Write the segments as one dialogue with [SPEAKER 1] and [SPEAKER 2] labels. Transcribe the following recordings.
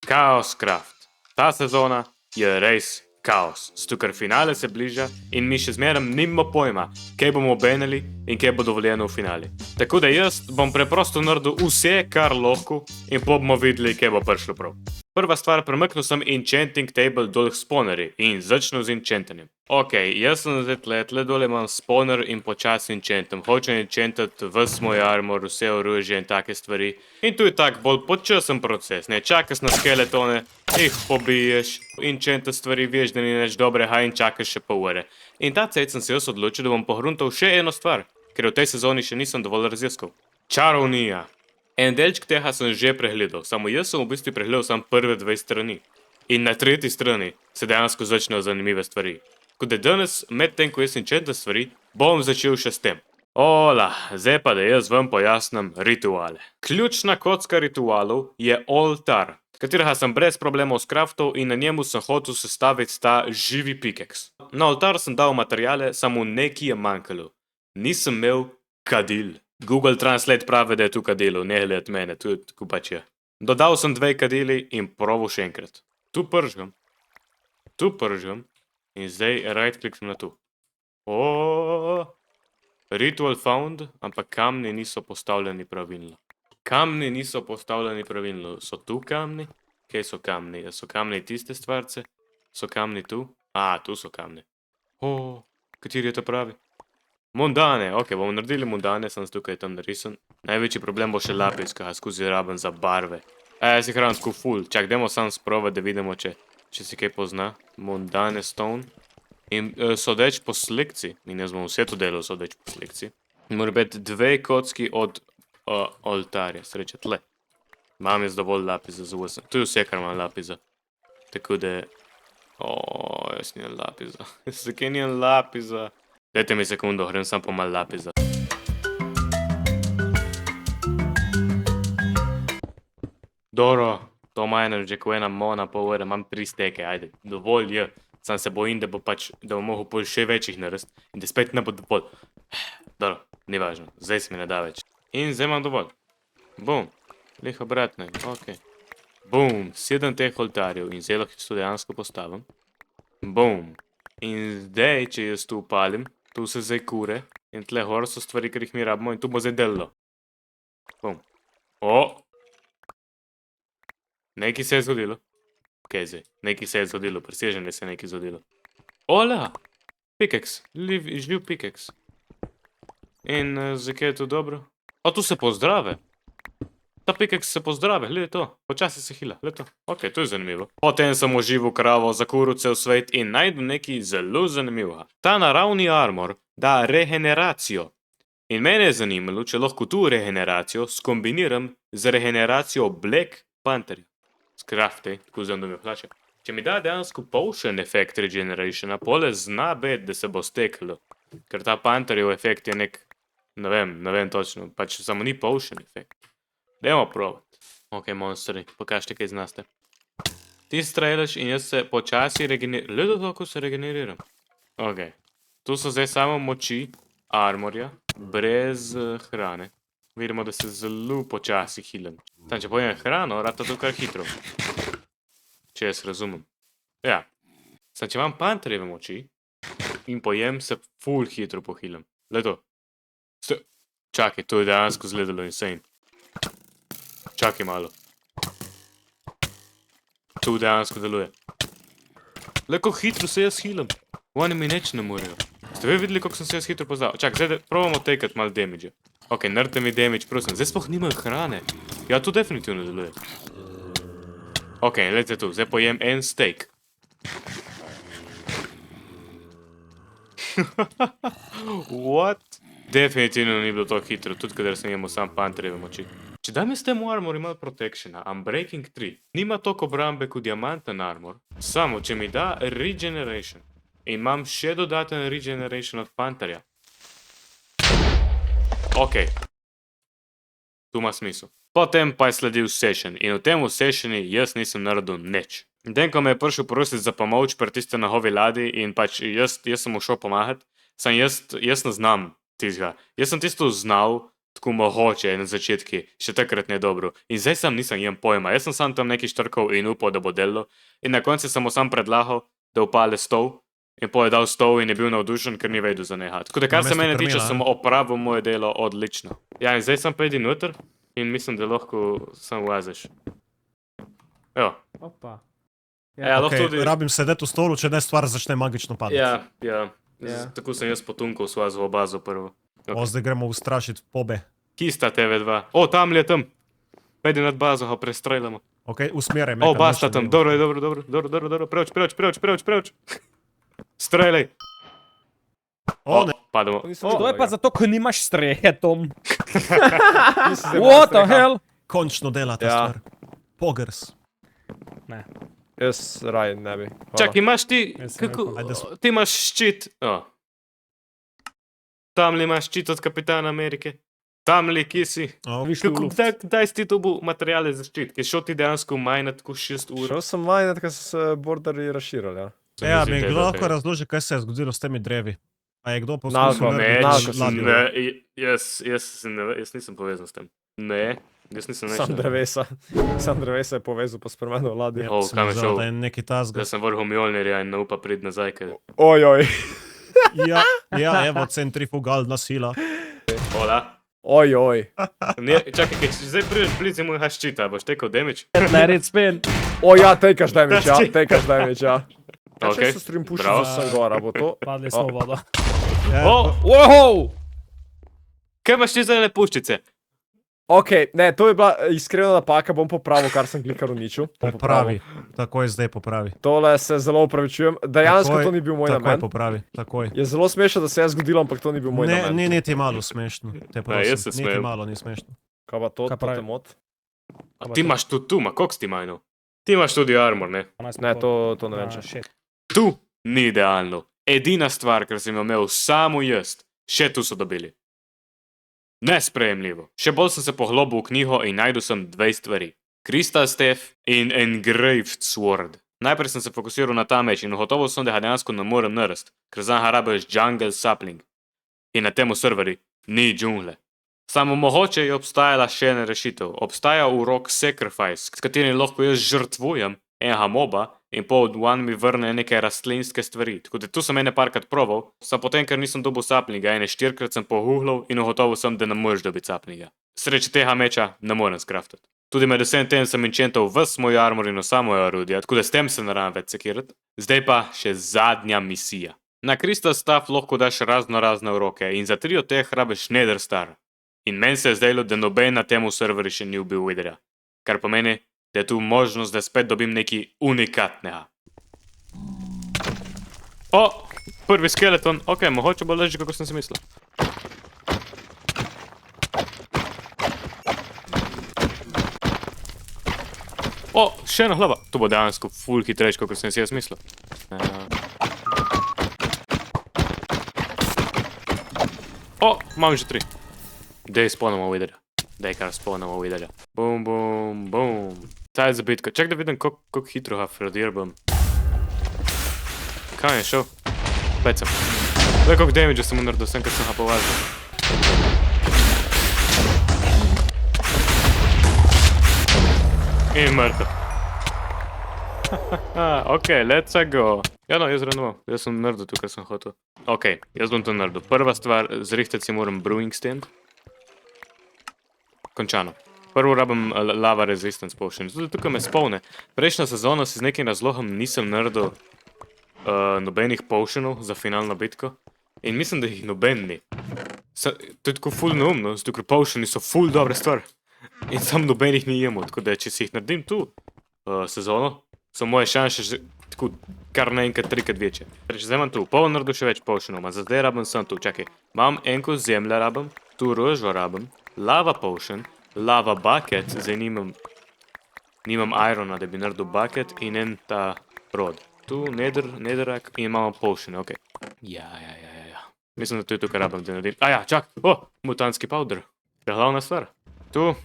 [SPEAKER 1] Chaos Craft. Ta sezona je res kaos, zato ker finale se bliža in mi še zmeraj nimamo pojma, kaj bomo benili in kaj bo dovoljeno v finale. Tako da jaz bom preprosto naredil vse, kar lahko in bomo videli, kaj bo prišlo prav. Prva stvar, premaknil sem enchanting table dol k spawnerji in začnu z enchantanjem. Ok, jaz sem zdaj tle dole imam spawner in počasi enchantam. Hočem enchantati ves moj armor, vse orožje in take stvari. In tu je tak bolj počasen proces, ne čakaš na skeletone, jih pobiješ, enchantati stvari, veš, da ni nič dobrega in čakaš še pol ure. In ta cajt sem se jaz odločil, da bom pohruntal še eno stvar, ker v tej sezoni še nisem dovolj raziskal. Čarovnija. En delček tega sem že pregledal, samo jaz sem v bistvu pregledal samo prve 2 strani. In na 3. strani se dejansko začnejo zanimive stvari. Tako da danes, medtem ko jaz enchantam stvari, bom začel še s tem. Ola, zdaj pa da jaz vam pojasnim rituale. Ključna kocka ritualov je oltar, katerega sem brez problemov skraftal in na njemu sem hotel sestaviti ta živi pickaxe. Na oltar sem dal materijale, samo nekaj je manjkalo. Nisem imel kadil. Google Translate pravi, da je tu kadilo, ne gled mene, tu tako pač je. Dodal sem 2 kadili in proval še enkrat. Tu pržgam in zdaj right kliknem na tu. Ritual found, ampak kamni niso postavljeni pravilno. So tu kamni? Kje so kamni? So kamni tiste stvarce? So kamni tu? Tu so kamni. Kateri je to pravi? Mundane, ok, bomo naredili mundane, sem tukaj tam narisan. Največji problem bo še lapis, ki ga skozi rabim za barve. Jaz si hranim tako ful, čak, dajmo sam sprovat, da vidimo, če si kaj pozna. Mundane stone. In sodeč po selekciji, in jaz bom vse to delal sodeč po selekciji, mora biti 2 kocki od oltarja, sreče tle. Imam jaz dovolj lapisa za vse. To je vse, kar imam lapisa. Tako da... jaz nijem lapisa. Zakaj nijem lapisa? Dajte mi sekundo, grem sam po malo lapisa. Dobro, to majno že ko ena mona pol ure, imam 3 steke, ajde, dovolj je. Sam se bojim, da bo mogel pol še večjih narediti in da spet ne bo dovolj. Dobro, ni važno, zdaj se mi ne da več. In zdaj imam dovolj. Bum, lih obratno je, ok. Bum, 7 teh oltarjev in zdaj lahko to dejansko postavim. Bum, in zdaj, če jaz tu upalim, tu se zdaj kure in tle gor so stvari, ker jih mi rabimo in tu bo zdaj delalo. Bum. Nekaj se je zgodilo. Kaj zdaj? Nekaj se je zgodilo, presežem, da se je nekaj zgodilo. Ola! Pickaxe, živ pickaxe. In zakaj je to dobro? Tu se pozdrave. Ta pickaxe se pozdrave, gledaj to. Počasi se hila, gledaj to. Ok, to je zanimivo. Potem sem oživel kravo, zakuril cel svet in najdel nekaj zelo zanimivega. Ta naravni armor da regeneracijo. In mene je zanimalo, če lahko tu regeneracijo skombiniram z regeneracijo Black Pantherja. Skrafte, tako zem, da mi plače. Če mi da dejansko potion effect regenerationa, pole zna bet, da se bo steklo. Ker ta Pantherjev efekt je nek, ne vem točno, pač samo ni potion effect. Dajmo provat. Ok, monsteri, pokažite, kaj znaste. Ti streljaš in jaz se počasi regeneriram. Gledaj to, kako se regeneriram. Ok, tu so zdaj samo moči armorja, brez hrane. Vidimo, da se zelo počasi hilam. Tam, če pojem hrano, rata to kar hitro. Če jaz razumem. Ja. Sam, če imam Pantherjeve moči in pojem, se ful hitro pohilam. Gled to. Čakaj, to je dejansko izgledalo insane. Čakaj malo. To dejansko deluje. Le, kako hitro se jaz hilam. Oni mi neč ne morejo. Ste vi videli, kako sem se jaz hitro pozdal? Čakaj, zdaj probamo takati malo damage. Ok, naredite mi damage, prosim. Zdaj sploh nimam hrane. Ja, to definitivno deluje. Ok, gledajte tu. Zdaj pojem en steak. What? Definitivno ni bilo to hitro, tudi kadar sem imel sam Pantherjeve moči. Če dam jaz temu armor ima protectiona, Unbreaking 3, nima toliko obrambe kot diamanten armor, samo če mi da regeneration. In imam še dodaten regeneration od Pantherja. Ok. Tu ima smisel. Potem pa je sledil session in v tem sessioni jaz nisem naredil nič. Den, ko me je prišel prositi za pomoč pri tiste nahovi ladji in pač jaz sem mu šel pomagati, sem jaz ne znam tistega. Jaz sem tisto znal, tako mogoče na začetki, še takrat ne dobro. In zdaj sam nisem imel pojma, jaz sem sam tam neki štrkal in upal, da bo delo. In na koncu sem mu sam predlagal, da upale stol. In je dal stol in je bil navdušen, ker ni vedel za neha. Tako da kar se mene tiče, sem opravil moje delo odlično. Ja, in zdaj sem pa idi noter in mislim, da lahko sam ulaziš. Evo.
[SPEAKER 2] Opa.
[SPEAKER 1] Ja, lahko tudi...
[SPEAKER 3] Rabim sedeti v stolu, če ne stvar začne magično padati.
[SPEAKER 1] Ja. Tako sem jaz potunkal svojo bazo prvo.
[SPEAKER 3] Zdaj gremo ustrašiti pobe.
[SPEAKER 1] Ki sta TV2? O, tam je tam. Pejdi nad bazo, ga prestreljamo.
[SPEAKER 3] Ok, usmeraj me.
[SPEAKER 1] O, basta tam, dobro, preoč. Streljaj.
[SPEAKER 3] O, ne.
[SPEAKER 1] Padamo.
[SPEAKER 2] To je pa zato, ko nimaš strehe, Tom. What the hell?
[SPEAKER 3] Končno dela ta stvar. Pogers.
[SPEAKER 2] Ne.
[SPEAKER 4] Jaz raj ne bi.
[SPEAKER 1] Čak, imaš ti,
[SPEAKER 2] Kako?
[SPEAKER 1] ti imaš ščit. Tam li imaš ščit od Kapitana Amerike? Tam li, kje si? Kdaj si ti to bo materijale za ščit? Kaj šel ti dejansko majnat tako 6 ur?
[SPEAKER 4] Šel sem majnat, ker so se borderji razširali, ja.
[SPEAKER 3] Ja, mi kdo lahko razloži, kaj se je zgodilo s temi drevi? A je kdo poskusil
[SPEAKER 4] narediti
[SPEAKER 3] ladjo?
[SPEAKER 1] Jaz nisem povezan s tem. Ne, jaz nisem
[SPEAKER 4] Sam drevesa je povezal pa spremenil ladjo.
[SPEAKER 1] O, kam je šel?
[SPEAKER 3] Da je neki tasga.
[SPEAKER 1] Da sem vrhol Mjolnirja in ne upa priti nazaj, ker...
[SPEAKER 4] Ojoj.
[SPEAKER 3] Ja, evo, centrifugalna sila.
[SPEAKER 1] Hola.
[SPEAKER 4] Ojoj.
[SPEAKER 1] Čakaj, če zdaj prideš blizu mojega ščita, boš tekel damage?
[SPEAKER 2] Let it spin.
[SPEAKER 4] O ja, tekaš damage, ja.
[SPEAKER 1] Ok,
[SPEAKER 4] Če se strim pušil,
[SPEAKER 1] bravo.
[SPEAKER 4] da sem gora, bo to?
[SPEAKER 2] Padli smo v vodo.
[SPEAKER 1] O,
[SPEAKER 2] Wow!
[SPEAKER 1] kaj imaš ti zelene puščice?
[SPEAKER 4] Ok, ne, to je bila iskrena napaka, bom popravil, kar sem klikar uničil.
[SPEAKER 3] Popravi. Takoj zdaj popravi.
[SPEAKER 4] Tole se zelo upravičujem. Dejansko to ni bil moj
[SPEAKER 3] Takoj
[SPEAKER 4] namen.
[SPEAKER 3] popravi, takoj.
[SPEAKER 4] Je zelo smešno, da se je zgodilo, ampak to ni bil moj
[SPEAKER 3] Ne,
[SPEAKER 4] namen.
[SPEAKER 3] ni niti malo smešno. Te
[SPEAKER 1] jaz se
[SPEAKER 3] prosim,
[SPEAKER 1] smejem.
[SPEAKER 3] niti malo ni smešno.
[SPEAKER 4] Kaj pa to,
[SPEAKER 2] Kaj pravi?
[SPEAKER 4] te mot?
[SPEAKER 1] Ti imaš tudi tu, ma koliko si ti majnil? Ti imaš tudi armor, ne?
[SPEAKER 4] Ne, to ne vem če.
[SPEAKER 2] Shit.
[SPEAKER 1] Tu ni idealno. Edina stvar, kar sem jo imel samo jaz, še tu so dobili. Nesprejemljivo. Še bolj sem se poglobil v knjigo in najdel sem 2 stvari. Crystal Staff in Engraved Sword. Najprej sem se fokusiral na ta meč in ugotovil sem, da ga dejansko ne morem narediti, ker za njega rabiš Jungle Sapling. In na temu serverju ni džungle. Samo mogoče je obstajala še ena rešitev. Obstaja urok Sacrifice, s katerim lahko jaz žrtvujem enega moba in pol one mi vrne neke rastlinske stvari. Tako da tu sem ene parkrat proval, samo potem, ker nisem dobil saplinga, ene 4-krat sem poguglal in ugotovil sem, da ne moreš dobiti saplinga. Sreče tega meča ne morem skraftati. Tudi med vsem tem sem enchantal ves moj armor in vsa moja orodja, tako da s tem se ne rabim več sekirati. Zdaj pa še zadnja misija. Na Crystal Staff lahko daš razne uroke in za 3 od teh rabiš Nether Star. In meni se je zdelo, da noben na temu serverju še ni ubil Witherja. Kar pomeni, da je tu možnost, da spet dobim nekaj unikatnega. O, prvi skeleton. Ok, mogoče bo leži, kako sem si mislil. O, še ena glava. To bo dejansko ful hitrejš, kako sem si jaz mislil. O, imam že 3. Dej spawnamo Witherja. Dej kar spawnamo Witherja. Bum, bum, bum. Ta je za bitko. Čak da vidim, koliko hitro ga frodirbam. Kam je šel? Pet sem. Gledaj, koliko damage sem mu naredil, sem, ker sem ga povazil. In mrtev. Ok, let's go. Ja no, jaz renoval. Jaz sem naredil tu, kar sem hotel. Ok, jaz bom to naredil. Prva stvar, zrihtati si moram brewing stand. Končano. Prvo rabim lava resistance potion. Tudi tukaj me spolne. Prejšnjo sezono si z nekim razlogom nisem naredil nobenih potionov za finalno bitko. In mislim, da jih noben ni. To je tako ful neumno, zato ker potioni so ful dobre stvar. In sam nobenih ni imel, tako da če si jih naredim tu sezono, so moje šanse že tako kar naenkrat 3-krat večje. Reč, zdaj imam tu, pol naredil še več potionov, ma za zdaj rabim sem tu, čakaj. Imam enko zemlja rabim, tu rožo rabim, lava potion, lava bucket, zdaj nimam irona, da bi naredil bucket in en ta rod. Tu netherrack in imamo potion, ok. Ja. Mislim, da to je tukaj rabim, da naredim. Aja, čak, mutantski powder. To je glavna stvar. Tu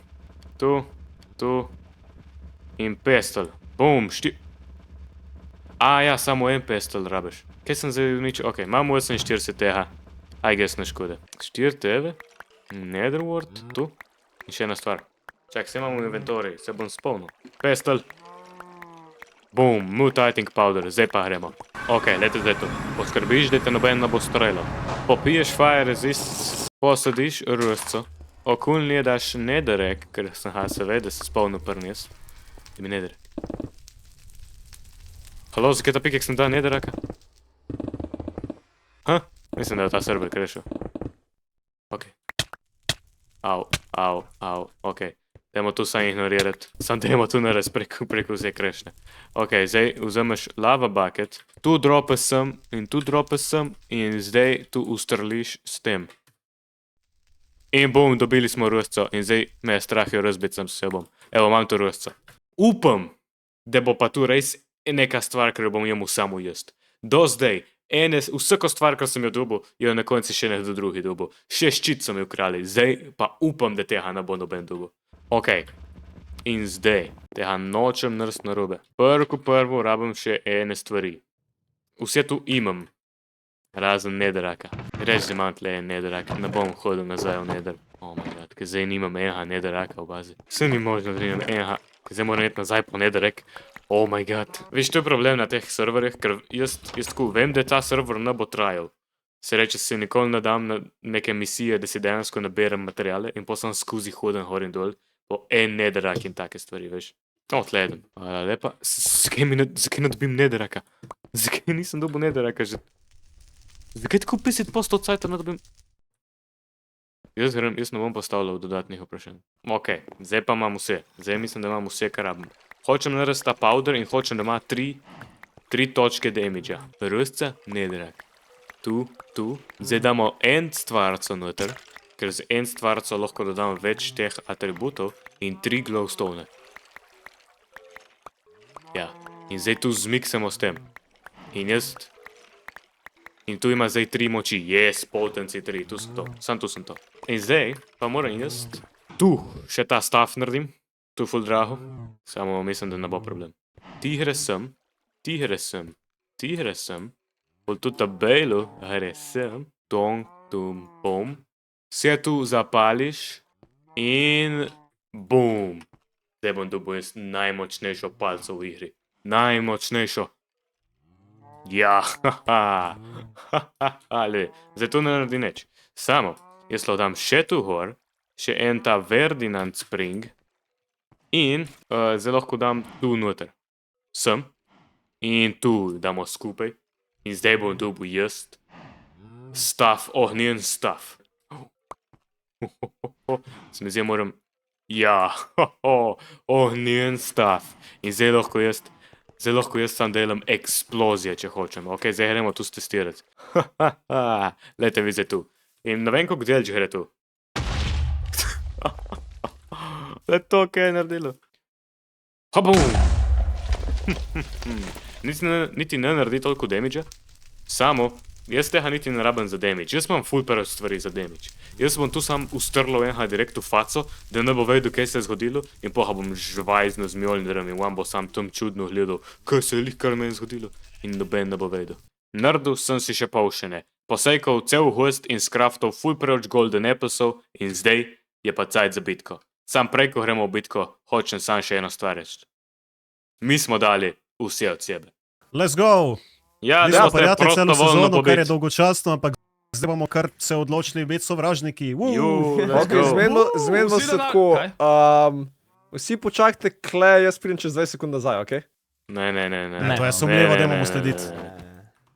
[SPEAKER 1] in pestel. Bum, ja, samo en pestel rabiš. Kaj sem zdaj uničil? Ok, imam 48 tega. I guess ne škode. 4 tebe. Netherworld, tu. In še ena stvar. Čak, se imamo v inventoriji, se bom spomnil. Pestel. Boom, mutating powder, zdaj pa gremo. Ok, lete zdaj tu. Poskrbiš, da te noben ne bo streljal. Popiješ fire resist, posadiš rusco. Okulnije daš netherrack, ker sem seveda se spomnil prnjes. Da mi netherrack. Halo, zakaj ta pikek sem dal netherracka? Mislim, da je ta server krešil. Ok. Au, ok. Dajmo tu sam ignorirati. Sam dajmo tu nares preko vse krešne. Ok, zdaj vzameš lava bucket, tu drope sem in tu drope sem in zdaj tu ustrliš s tem. In bum, dobili smo rusco in zdaj me je strah jo razbiti sam s sebom. Evo, imam tu rusco. Upam, da bo pa tu res neka stvar, ker jo bom jemu samo jest. Do zdaj, vsako stvar, kar sem jo dobil, jo na konci še nekdo drugi dobil. Še ščit so mi ukrali, zdaj pa upam, da tega ne bo noben dobil. Ok, in zdaj, tega nočem narediti narobe. Prvo rabim še ene stvari. Vse tu imam, razen netherracka. Reč, da imam tle netherrack, ne bom hodil nazaj v nether. Oh my god, ker zdaj nimam enega netherracka v bazi. Vse ni možno, da nimam enega, ker zdaj moram iti nazaj po netherrack. Oh my god. Veš, to je problem na teh serverjih, ker jaz tako vem, da ta server ne bo trajal. Se reče, se nikoli ne dam na neke misije, da si dejansko naberem materijale in potem skozi hodim gor in dol po en netherrack in take stvari, veš. Tle jedem. Hvala lepa. Zakaj ne dobim netherracka? Zakaj nisem dobil netherracka že? Zakaj tako 50% od sajta ne dobim? Jaz ne bom postavljal dodatnih vprašanj. Ok, zdaj pa imam vse. Zdaj mislim, da imam vse, kar rabim. Hočem narediti ta powder in hočem, da ima 3 točke damage-a. Rusca, netherrack. Tu. Zdaj damo en stvarco noter, ker z en stvarco lahko dodam več teh atributov in 3 glowstone. Ja, in zdaj tu zmiksamo s tem. In tu ima zdaj 3 moči. Yes, potency 3, tu sem to. Sam tu sem to. In zdaj pa moram jaz tu še ta staff naredim. Tu ful drago. Samo mislim, da ne bo problem. Tigre sem. Pol tu tabelo, gre sem. Tong, tum, bom. Vse tu zapališ. In bum. Zdaj bom dobil jaz najmočnejšo palco v igri. Najmočnejšo. Ja, zdaj to ne naredi nič. Samo, jaz lo dam še tu gor, še en ta Verdinant Spring in zdaj lahko dam tu noter. Sem. In tu damo skupaj. In zdaj bom dobil jaz staff, ognjen staff. Se mi zdaj moram... Ja, ognjen staff. In zdaj lahko jaz sam delam eksplozije, če hočem. Ok, zdaj gremo tu stestirati. Lejte vi zdaj tu. In ne vem, koliko delč gre tu. Le to, kaj je naredilo. Habum! Niti ne naredi toliko damage-a. Samo, jaz tega niti ne rabim za damage. Jaz imam full prv stvari za damage. Jaz bom tu sam ustrlal enega direkt v faco, da ne bo vedel, kaj se je zgodilo, in poha bom žvajzno z Mjolnirom in on bo sam tam čudno gledal, kaj se je lih kar meni zgodilo, in noben ne bo vedel. Naredil sem si še povšene. Posejkal cel host in skraftal full preveč golden applesov in zdaj je pa cajt za bitko. Sam prej, ko gremo v bitko, hočem sam še eno stvar reči. Mi smo dali vse od sebe.
[SPEAKER 3] Let's go!
[SPEAKER 1] Ja,
[SPEAKER 3] Nismo
[SPEAKER 1] da ste
[SPEAKER 3] prijatelji celo
[SPEAKER 1] prostovoljno
[SPEAKER 3] sezono, kar je
[SPEAKER 1] pobiti.
[SPEAKER 3] dolgočasno, ampak zdaj bomo kar se odločili biti sovražniki.
[SPEAKER 1] Let's
[SPEAKER 4] Ok,
[SPEAKER 1] go.
[SPEAKER 4] zmenimo
[SPEAKER 2] Vsi
[SPEAKER 4] se
[SPEAKER 2] na-
[SPEAKER 4] tako.
[SPEAKER 2] kaj?
[SPEAKER 4] Vsi počakajte, kle, jaz pridem čez 20 sekund nazaj, ok?
[SPEAKER 1] Ne.
[SPEAKER 3] Ne, to je sumljivo, da imamo slediti.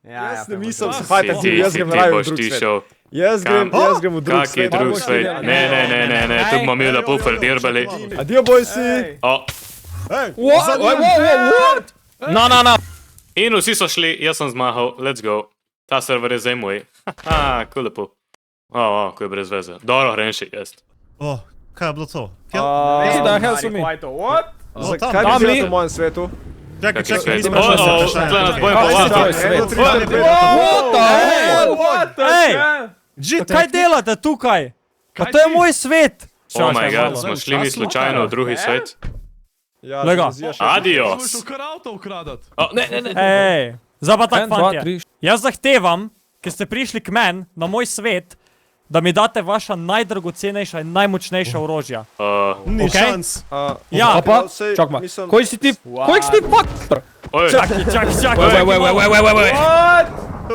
[SPEAKER 4] Jaz ne mislim, se
[SPEAKER 2] si
[SPEAKER 4] fajta,
[SPEAKER 2] ti-
[SPEAKER 4] jaz grem raje v drug svet. Jaz grem v drug
[SPEAKER 1] Kak je
[SPEAKER 4] svet.
[SPEAKER 1] drug svet? Ne, tu bomo mi lepo ferdirbali.
[SPEAKER 4] Adijo, bojsi!
[SPEAKER 1] O,
[SPEAKER 3] Hej,
[SPEAKER 4] What?
[SPEAKER 2] No.
[SPEAKER 1] in vsi so šli, jaz sem zmahal, let's go. Ta server je zdaj moj. Haha, ko lepo. Ko je brez veze. Dobro, grem še jaz.
[SPEAKER 3] Kaj je bilo to?
[SPEAKER 2] What the hell so mi?
[SPEAKER 4] What? Zakaj
[SPEAKER 3] tam
[SPEAKER 4] bi
[SPEAKER 2] li-
[SPEAKER 4] želel v mojem svetu?
[SPEAKER 3] Čakaj,
[SPEAKER 1] svet?
[SPEAKER 3] nisem
[SPEAKER 1] Oh,
[SPEAKER 3] prišel
[SPEAKER 1] oh,
[SPEAKER 3] se
[SPEAKER 1] tle nas
[SPEAKER 3] vprašati.
[SPEAKER 1] bojo
[SPEAKER 3] Kaj
[SPEAKER 1] povaditi.
[SPEAKER 3] je
[SPEAKER 2] Svet.
[SPEAKER 3] svet?
[SPEAKER 2] What the hell?
[SPEAKER 4] What the
[SPEAKER 2] Ej!
[SPEAKER 4] hell?
[SPEAKER 2] Kaj delate tukaj? Pa to je moj svet!
[SPEAKER 1] Oh my god, smo šli mi slučajno v drugi svet.
[SPEAKER 4] Ja,
[SPEAKER 2] Glej ga.
[SPEAKER 4] razvijaš-
[SPEAKER 1] Adios.
[SPEAKER 5] Šel kar avto ukradat.
[SPEAKER 1] Ne.
[SPEAKER 2] Ej, zdaj pa tak,
[SPEAKER 5] En, dva,
[SPEAKER 2] fantje.
[SPEAKER 5] tri,
[SPEAKER 2] Jaz zahtevam, ker ste prišli k meni, na moj svet, da mi date vaša najdragocenejša in najmočnejša orožja.
[SPEAKER 3] Ni
[SPEAKER 2] Okej.
[SPEAKER 3] šans.
[SPEAKER 2] Ja,
[SPEAKER 4] pa,
[SPEAKER 2] čak ma.
[SPEAKER 4] mislim-
[SPEAKER 2] Koji si ti, koji si ti faktor?
[SPEAKER 1] Oj,
[SPEAKER 2] Čakaj.
[SPEAKER 4] What?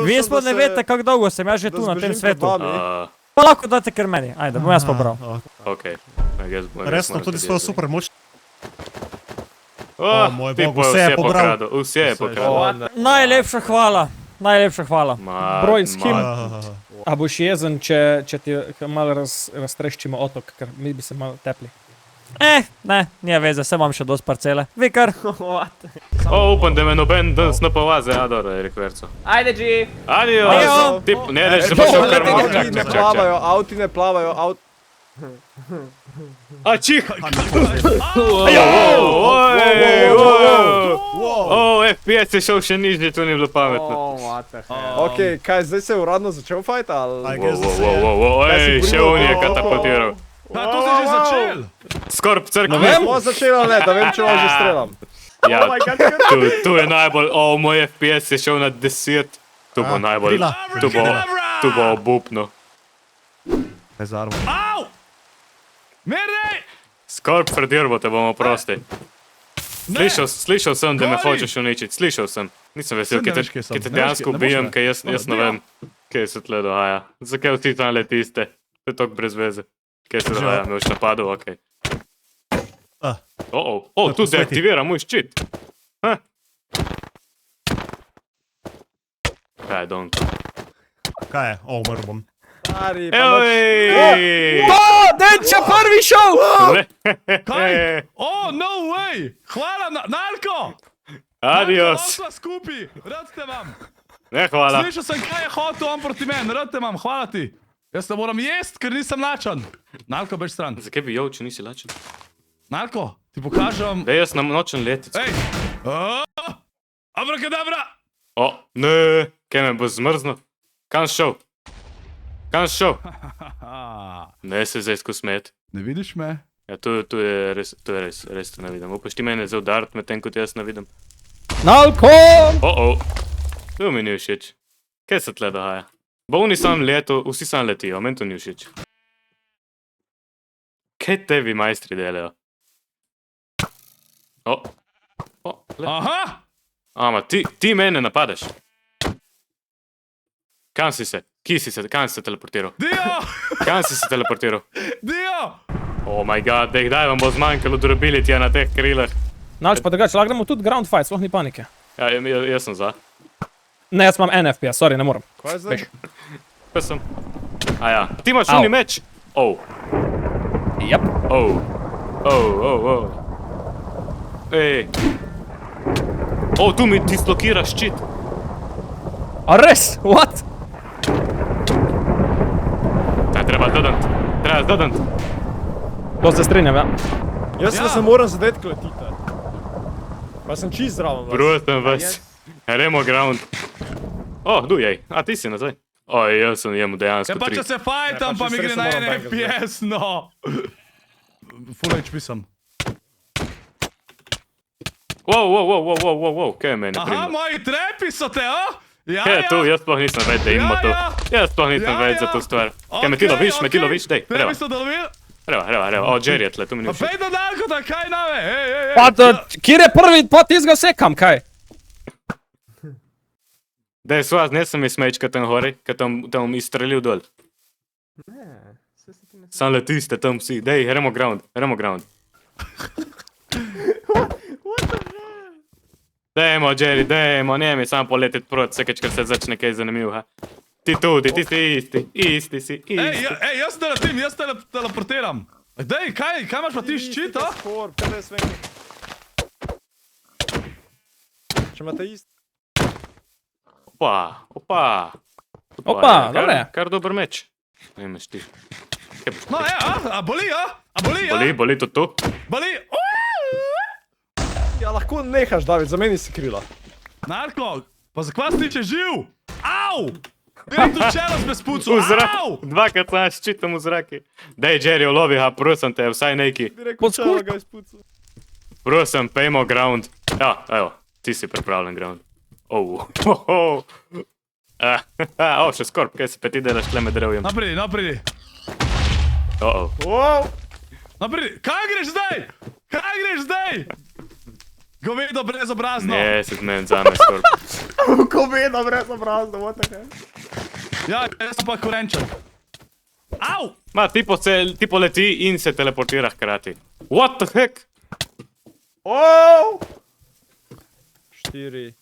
[SPEAKER 2] Vi sploh ne vete, kako dolgo sem jaz že
[SPEAKER 4] Da
[SPEAKER 2] tu na tem
[SPEAKER 4] zbežim
[SPEAKER 2] svetu.
[SPEAKER 4] pred vami.
[SPEAKER 2] Pa lahko date kar meni. Ajde, bom jaz pobral.
[SPEAKER 1] okej.
[SPEAKER 3] Resno, tudi svojo super moč.
[SPEAKER 1] O,
[SPEAKER 3] moj
[SPEAKER 1] ti
[SPEAKER 3] bog,
[SPEAKER 1] pa
[SPEAKER 3] vse je pobral.
[SPEAKER 1] Vse je pokradel.
[SPEAKER 2] Najlepša hvala. Najlepša hvala.
[SPEAKER 5] Broj, s kim?
[SPEAKER 3] Ah,
[SPEAKER 5] A boš jezen, če ti malo raztreščimo otok, ker mi bi se malo tepli.
[SPEAKER 2] Ne, nije veze, se imam še dosti parcele. Vi kar.
[SPEAKER 1] O, upam, da me noben danes ne povaze. A, dobro, je rekel Verco.
[SPEAKER 6] Ajde, G.
[SPEAKER 1] Adios.
[SPEAKER 2] Ajo.
[SPEAKER 1] Ti, ne, reč, da bo šel kar malo.
[SPEAKER 4] Avti ne plavajo, avti ne plavajo,
[SPEAKER 1] A, čih. O, FPS je šel še nižje, tu ni bilo pametno.
[SPEAKER 6] Oh, what the hell.
[SPEAKER 4] Ok, kaj, zdaj se je uradno začel fight, ali?
[SPEAKER 3] I guess da se je.
[SPEAKER 1] Ej, še on je katapultiral.
[SPEAKER 7] Pa to si že začel.
[SPEAKER 1] Skorp crkve.
[SPEAKER 4] Smo začeli ali ne, da vem, če vas že streljam.
[SPEAKER 1] Ja, tu je najbolj, moj FPS je šel na 10. Tu bo najbolj,
[SPEAKER 3] krila.
[SPEAKER 1] tu bo obupno.
[SPEAKER 7] Au! Mernej!
[SPEAKER 1] Skorp predirbo te bomo prosti. Slišal sem, da me hočeš uničiti, slišal sem. Nisem vesel,
[SPEAKER 7] Saj ne veš, kje sem,
[SPEAKER 1] ki te
[SPEAKER 7] ne veš,
[SPEAKER 1] dejansko
[SPEAKER 7] ne boš
[SPEAKER 1] ubijem,
[SPEAKER 7] me.
[SPEAKER 1] ker jaz ne vem, kaj se tle dogaja. Zakaj vsi tam letiste? To je tok brez veze. Kaj se dogaja, me boš napadel, okej.
[SPEAKER 3] Ah.
[SPEAKER 1] Tu deaktivira moj ščit. Kaj je donko?
[SPEAKER 3] Kaj je? Umrl bom.
[SPEAKER 4] Stari, pa noč.
[SPEAKER 1] Ej!
[SPEAKER 5] Denče, prvi šel!
[SPEAKER 7] Kaj? Oh, no way! Hvala, Nalko!
[SPEAKER 1] Adios!
[SPEAKER 7] Nalko, skupaj, rad te vam.
[SPEAKER 1] Ne, hvala.
[SPEAKER 7] Slišal sem, kaj je hotel on proti meni, rad te vam, hvala ti. Jaz te moram jest, ker nisem lačen. Nalko, bež stran.
[SPEAKER 1] Zakaj bi jel, če nisi lačen?
[SPEAKER 7] Nalko, ti pokažem.
[SPEAKER 1] Da jaz nam nočem letiti.
[SPEAKER 7] Ej! Abrakadabra!
[SPEAKER 1] O, ne, kaj me bo zmrznil? Kam si šel? Kam si šel? Ne se zdaj skusmet.
[SPEAKER 7] Ne vidiš me?
[SPEAKER 1] Ja, tu je res te ne vidim. Upaš ti mene zdaj udarit med tem, kot jaz ne vidim.
[SPEAKER 5] Nalko!
[SPEAKER 1] Tu mi ni všeč. Kaj se tle dogaja? Bo oni sam leto, vsi sam letijo, meni to ni všeč. Kaj tebi majstri delajo?
[SPEAKER 7] Aha!
[SPEAKER 1] Ama, ti mene napadeš. Kam si se? Kje si se? Kam si se teleportiral?
[SPEAKER 7] Dio!
[SPEAKER 1] Kam si se teleportiral?
[SPEAKER 7] Dio!
[SPEAKER 1] Oh my god, dej, kdaj vam bo zmanjkalo durability na teh krilah?
[SPEAKER 5] Nač pa drugače, lahko gremo tudi ground fight, sploh ni panike.
[SPEAKER 1] Ja, jaz sem za.
[SPEAKER 5] Ne, jaz imam en FPS, sorry, ne morem.
[SPEAKER 4] Kaj je zdaj?
[SPEAKER 1] Kaj sem? A ja, ti imaš
[SPEAKER 5] Au.
[SPEAKER 1] uni meč?
[SPEAKER 5] Jep.
[SPEAKER 1] Ej. Tu mi dislokira ščit.
[SPEAKER 5] A res? What?
[SPEAKER 1] Treba zdadant.
[SPEAKER 5] To se strinjam, ja.
[SPEAKER 4] Jaz se moram zadeti kletita. Pa sem čist zraven.
[SPEAKER 1] Prosim vas. Remo ground. Dujej. A ti si nazaj. Jaz sem jemu dejansko
[SPEAKER 7] Ja pa če se fajtam,
[SPEAKER 4] Ja,
[SPEAKER 7] pa
[SPEAKER 4] pa
[SPEAKER 7] mi
[SPEAKER 4] če
[SPEAKER 7] gre
[SPEAKER 4] se
[SPEAKER 7] na
[SPEAKER 4] moram
[SPEAKER 7] en
[SPEAKER 4] bankati,
[SPEAKER 7] FPS, no. Full HP sem.
[SPEAKER 1] Wow, kaj je meni
[SPEAKER 7] Aha,
[SPEAKER 1] primno?
[SPEAKER 7] moji trepi so te, a? Ja,
[SPEAKER 1] Kaj je tu? Jaz sploh nisem več, da imamo to.
[SPEAKER 7] Ja.
[SPEAKER 1] Jaz sploh nisem več za to stvar. Kaj me ti loviš, dej,
[SPEAKER 7] Trepi so delovili.
[SPEAKER 1] Reva. Jerry je tle, tu mi ni
[SPEAKER 7] Pa
[SPEAKER 1] všeč.
[SPEAKER 7] pej do Nalko, da kaj nave, ej.
[SPEAKER 5] Pa, kjer je prvi, pa ti ga sekam, kaj?
[SPEAKER 1] Dej, svaz, ne sem izmeč, kad tam gori, kad tam izstrelil dol. Sam letiste tam vsi, dej, remo ground. Dajmo, Jerry, dajmo, ne mi sam poletit prot, vsakeč, kar se začne kaj zanimivo. Ti tudi, ti si isti si.
[SPEAKER 7] Ej, jaz teletim, jaz teleportiram. Dej, kaj imaš pa ti ščit, a?
[SPEAKER 4] Kaj da je svenki? Če imate isti.
[SPEAKER 1] Opa,
[SPEAKER 5] dobre.
[SPEAKER 1] Kar dober meč. Ne imaš ti.
[SPEAKER 7] No, a boli, a?
[SPEAKER 1] Boli tudi tu.
[SPEAKER 7] Boli,
[SPEAKER 4] Ja, lahko nehaš, David, za meni si krila.
[SPEAKER 7] Narko, pa zakaj si tiče živ? Au! Direkt v čelo s bespucu,
[SPEAKER 1] V zrak,
[SPEAKER 7] au!
[SPEAKER 1] dvakrat sam ščitam v zraki. Dej, Jerry, ulovi ga, prosim te, vsaj neki.
[SPEAKER 4] Direkt v čelo ga izpucu.
[SPEAKER 1] Prosim, pejmo ground. Ja, evo, ti si pripravljen ground. O, še skorb, kaj se pa ti delaš tle med drevjem?
[SPEAKER 7] Napredi, napredi.
[SPEAKER 1] Oh.
[SPEAKER 4] Wow.
[SPEAKER 7] Napredi. Kaj greš zdaj? Kaj greš zdaj? Govedo brezobrazno.
[SPEAKER 1] Ne, se zmen zame skorb.
[SPEAKER 4] Goveda brezobrazno, what the hell.
[SPEAKER 7] Ja, jaz sem pa korenčan. Au!
[SPEAKER 1] Ma, ti poleti in se teleportira hkrati. What the heck?
[SPEAKER 4] Wow. 4.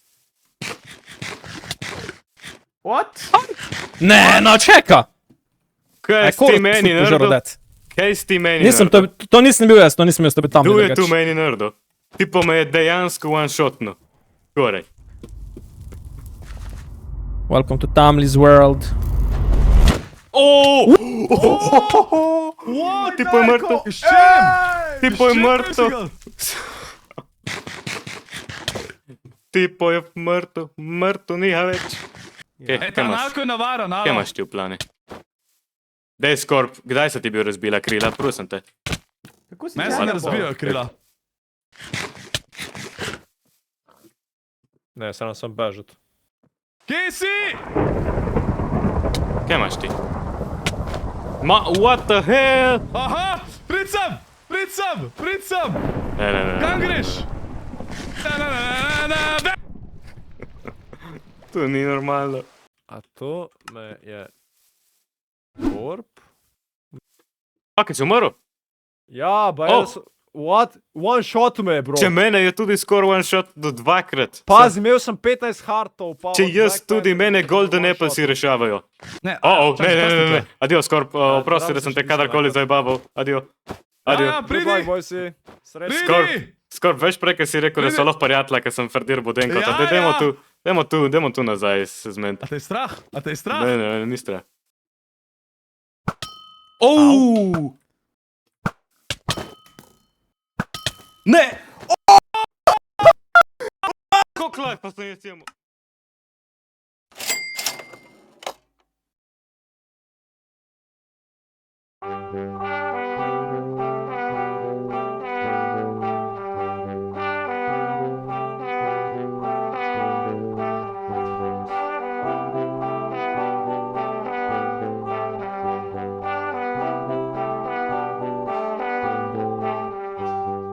[SPEAKER 4] What?
[SPEAKER 5] Ne, no čeka!
[SPEAKER 1] Kaj si ti meni naredil?
[SPEAKER 5] Žarodet.
[SPEAKER 1] Kaj si ti meni
[SPEAKER 5] Nisem
[SPEAKER 1] naredil?
[SPEAKER 5] to nisem bil jaz, to nisem jaz, to bi tam
[SPEAKER 1] Tu
[SPEAKER 5] bil
[SPEAKER 1] je tu
[SPEAKER 5] drugače.
[SPEAKER 1] meni naredil. Tipo me je dejansko one-shotno. Gorej.
[SPEAKER 5] Welcome to Tamli's world.
[SPEAKER 1] Oh!
[SPEAKER 7] What?
[SPEAKER 1] Tipo je mrtev.
[SPEAKER 7] S čem?
[SPEAKER 1] Tipo je
[SPEAKER 7] S čem
[SPEAKER 1] mrtev.
[SPEAKER 7] si ga-
[SPEAKER 1] Tipo je mrtev. Mrtev niha več. Kaj
[SPEAKER 7] Ta
[SPEAKER 1] imaš?
[SPEAKER 7] Nalko je navaran,
[SPEAKER 1] Kaj
[SPEAKER 7] alo.
[SPEAKER 1] imaš ti v plane? Dej, Skorp, kdaj so ti bil razbila krila? Prosim te.
[SPEAKER 4] Kako si
[SPEAKER 7] Meni se ne razbijajo krila.
[SPEAKER 4] Ne, sam sem bežat.
[SPEAKER 7] Kje si?
[SPEAKER 1] Kaj imaš ti? Ma, what the hell?
[SPEAKER 7] Aha, prid sem, prid sem, prid sem.
[SPEAKER 1] Ne.
[SPEAKER 7] Kam greš? Ne.
[SPEAKER 1] To ni normalno.
[SPEAKER 4] A to me je... Orb?
[SPEAKER 1] A, kaj si umrl?
[SPEAKER 4] Ja, ba
[SPEAKER 1] Oh.
[SPEAKER 4] jaz... What? One shot me je, bro.
[SPEAKER 1] Če mene je tudi skoraj one shot do dvakrat.
[SPEAKER 4] Pazi, imel sem 15 heartov, pa...
[SPEAKER 1] Če
[SPEAKER 4] od
[SPEAKER 1] jaz
[SPEAKER 4] Black
[SPEAKER 1] tudi
[SPEAKER 4] Panther
[SPEAKER 1] mene
[SPEAKER 4] sem
[SPEAKER 1] Golden
[SPEAKER 4] one
[SPEAKER 1] Apple si
[SPEAKER 4] shot.
[SPEAKER 1] rešavajo.
[SPEAKER 7] Ne,
[SPEAKER 1] Ne. Adio, Skorp, oprosti, da sem te kadarkoli zajebaval. Adio.
[SPEAKER 7] Ja,
[SPEAKER 4] Pridi,
[SPEAKER 7] pridi,
[SPEAKER 4] boj si. Srečno.
[SPEAKER 1] Skorp.
[SPEAKER 7] pridi.
[SPEAKER 1] Skorp, veš prej, kaj si rekel, da so
[SPEAKER 7] Pridi.
[SPEAKER 1] lahko prijatelja, ker sem Ferdir Budenko.
[SPEAKER 7] Ja,
[SPEAKER 1] Dajmo tu nazaj se zmeniti.
[SPEAKER 7] A te je strah? A te je strah?
[SPEAKER 1] Ne, ni strah. Oh! Ne! Koliko life pa sem jaz imel?